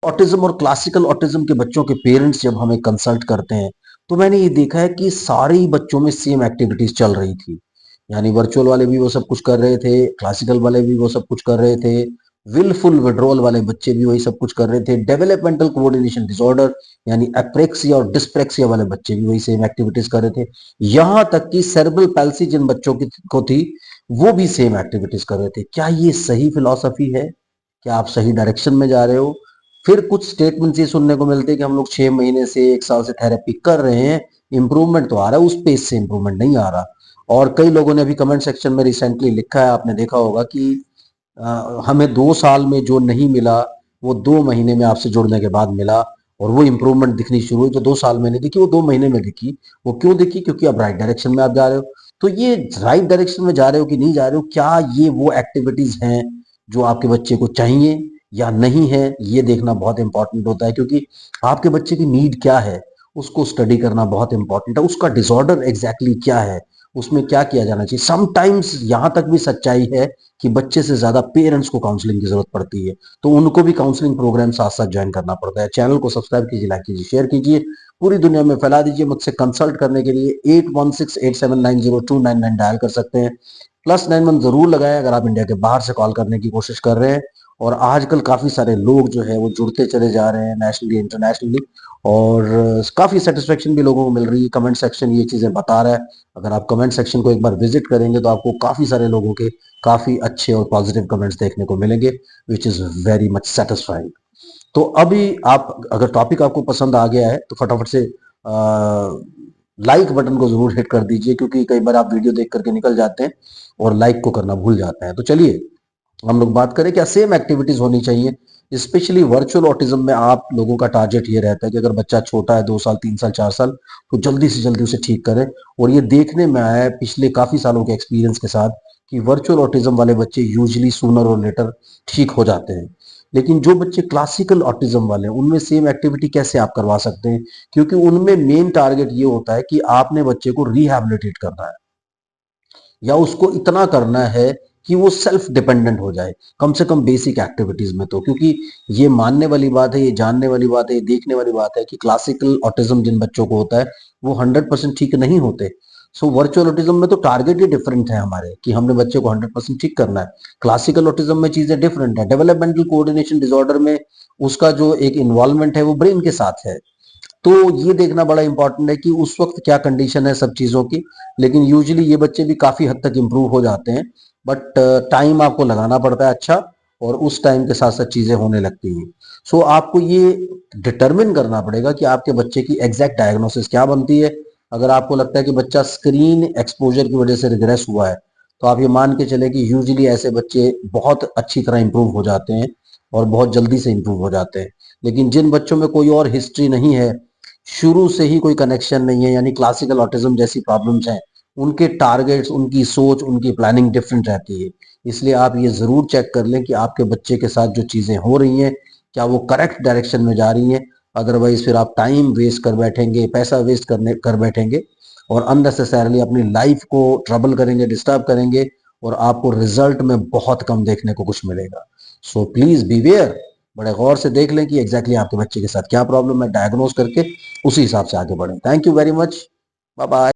Autism और classical autism के बच्चों के पेरेंट्स जब हमें कंसल्ट करते हैं तो मैंने ये देखा है कि सारे ही बच्चों में सेम एक्टिविटीज चल रही थी। यानी वर्चुअल वाले भी वो सब कुछ कर रहे थे, क्लासिकल वाले भी वो सब कुछ कर रहे थे, विलफुल विड्रॉल वाले बच्चे भी वही सब कुछ कर रहे थे, डेवलपमेंटल कोऑर्डिनेशन डिसऑर्डर यानी एप्रेक्सिया और डिस्प्रेक्सिया वाले बच्चे भी वही सेम एक्टिविटीज कर रहे थे। यहाँ तक कि सेरेब्रल पैल्सी जिन बच्चों की को थी वो भी सेम एक्टिविटीज कर रहे थे। क्या ये सही फिलॉसफी है? क्या आप सही डायरेक्शन में जा रहे हो? फिर कुछ स्टेटमेंट्स ये सुनने को मिलते हैं कि हम लोग 6 महीने से 1 साल से थेरेपी कर रहे हैं, इंप्रूवमेंट तो आ रहा है, उस पेस से इंप्रूवमेंट नहीं आ रहा। और कई लोगों ने अभी कमेंट सेक्शन में रिसेंटली लिखा है, आपने देखा होगा कि हमें 2 साल में जो नहीं मिला वो 2 महीने में आपसे जुड़ने के बाद मिला, और वो इंप्रूवमेंट दिखनी शुरू हुई जो 2 साल में नहीं दिखी वो 2 महीने में दिखी। वो क्यों दिखी? क्योंकि आप राइट डायरेक्शन में आप जा रहे हो। तो ये राइट डायरेक्शन में जा रहे हो कि नहीं जा रहे हो, क्या ये वो एक्टिविटीज हैं जो आपके बच्चे को चाहिए या नहीं है, ये देखना बहुत इंपॉर्टेंट होता है। क्योंकि आपके बच्चे की नीड क्या है उसको स्टडी करना बहुत इंपॉर्टेंट है, उसका डिसऑर्डर एग्जैक्टली क्या है, उसमें क्या किया जाना चाहिए। समटाइम्स यहाँ तक भी सच्चाई है कि बच्चे से ज्यादा पेरेंट्स को काउंसलिंग की जरूरत पड़ती है, तो उनको भी काउंसलिंग प्रोग्राम साथ साथ ज्वाइन करना पड़ता है। चैनल को सब्सक्राइब कीजिए, लाइक कीजिए, शेयर कीजिए, पूरी दुनिया में फैला दीजिए। मुझसे कंसल्ट करने के लिए 8168790299 डायल कर सकते हैं। +91 जरूर लगाएं अगर आप इंडिया के बाहर से कॉल करने की कोशिश कर रहे हैं। और आजकल काफी सारे लोग जो है वो जुड़ते चले जा रहे हैं नेशनली इंटरनेशनली, और काफी सेटिस्फेक्शन भी लोगों को मिल रही है। कमेंट सेक्शन ये चीजें बता रहा है। अगर आप कमेंट सेक्शन को एक बार विजिट करेंगे तो आपको काफी सारे लोगों के काफी अच्छे और पॉजिटिव कमेंट्स देखने को मिलेंगे, which is very much satisfying. तो अभी आप अगर टॉपिक आपको पसंद आ गया है तो फटाफट से लाइक बटन को जरूर हिट कर दीजिए, क्योंकि कई बार आप वीडियो देख करके निकल जाते हैं और लाइक को करना भूल जाते हैं। तो चलिए हम लोग बात करें, क्या सेम एक्टिविटीज होनी चाहिए। स्पेशली वर्चुअल ऑटिज्म में आप लोगों का टारगेट ये रहता है कि अगर बच्चा छोटा है, 2 साल 3 साल 4 साल, तो जल्दी से जल्दी उसे ठीक करें। और ये देखने में आया है पिछले काफी सालों के एक्सपीरियंस के साथ कि वर्चुअल ऑटिज्म वाले बच्चे यूजली सूनर और लेटर ठीक हो जाते हैं। लेकिन जो बच्चे क्लासिकल ऑटिज्म वाले हैं उनमें सेम एक्टिविटी कैसे आप करवा सकते हैं? क्योंकि उनमें मेन टारगेट ये होता है कि आपने बच्चे को रिहैबिलिटेट करना है, या उसको इतना करना है कि वो सेल्फ डिपेंडेंट हो जाए, कम से कम बेसिक एक्टिविटीज में। तो क्योंकि ये मानने वाली बात है, ये जानने वाली बात है, ये देखने वाली बात है कि क्लासिकल ऑटिज्म जिन बच्चों को होता है वो 100% ठीक नहीं होते। सो वर्चुअल ऑटिज्म में तो टारगेट ही डिफरेंट है हमारे कि हमने बच्चे को 100% ठीक करना है। क्लासिकल ऑटिज्म में चीजें डिफरेंट है। डेवलपमेंटल कोऑर्डिनेशन डिसऑर्डर में उसका जो एक इन्वॉल्वमेंट है वो ब्रेन के साथ है। तो ये देखना बड़ा इंपॉर्टेंट है कि उस वक्त क्या कंडीशन है सब चीजों की। लेकिन यूजुअली ये बच्चे भी काफी हद तक इंप्रूव हो जाते हैं, बट टाइम आपको लगाना पड़ता है अच्छा, और उस टाइम के साथ साथ चीजें होने लगती हैं। सो आपको ये डिटरमिन करना पड़ेगा कि आपके बच्चे की एग्जैक्ट डायग्नोसिस क्या बनती है। अगर आपको लगता है कि बच्चा स्क्रीन एक्सपोजर की वजह से रिग्रेस हुआ है, तो आप ये मान के चले कि यूजुअली ऐसे बच्चे बहुत अच्छी तरह इंप्रूव हो जाते हैं और बहुत जल्दी से इंप्रूव हो जाते हैं। लेकिन जिन बच्चों में कोई और हिस्ट्री नहीं है, शुरू से ही कोई कनेक्शन नहीं है, यानी क्लासिकल ऑटिज्म जैसी प्रॉब्लम्स हैं, उनके टारगेट्स, उनकी सोच, उनकी प्लानिंग डिफरेंट रहती है। इसलिए आप ये जरूर चेक कर लें कि आपके बच्चे के साथ जो चीजें हो रही हैं क्या वो करेक्ट डायरेक्शन में जा रही हैं। अदरवाइज फिर आप टाइम वेस्ट कर बैठेंगे, पैसा वेस्ट कर बैठेंगे, और अननेसेसरली अपनी लाइफ को ट्रबल करेंगे, डिस्टर्ब करेंगे, और आपको रिजल्ट में बहुत कम देखने को कुछ मिलेगा। सो प्लीज बीवेयर, बड़े गौर से देख लें कि एग्जैक्टली आपके बच्चे के साथ क्या प्रॉब्लम है, डायग्नोज करके उसी हिसाब से आगे बढ़ें। Thank you very much, bye bye.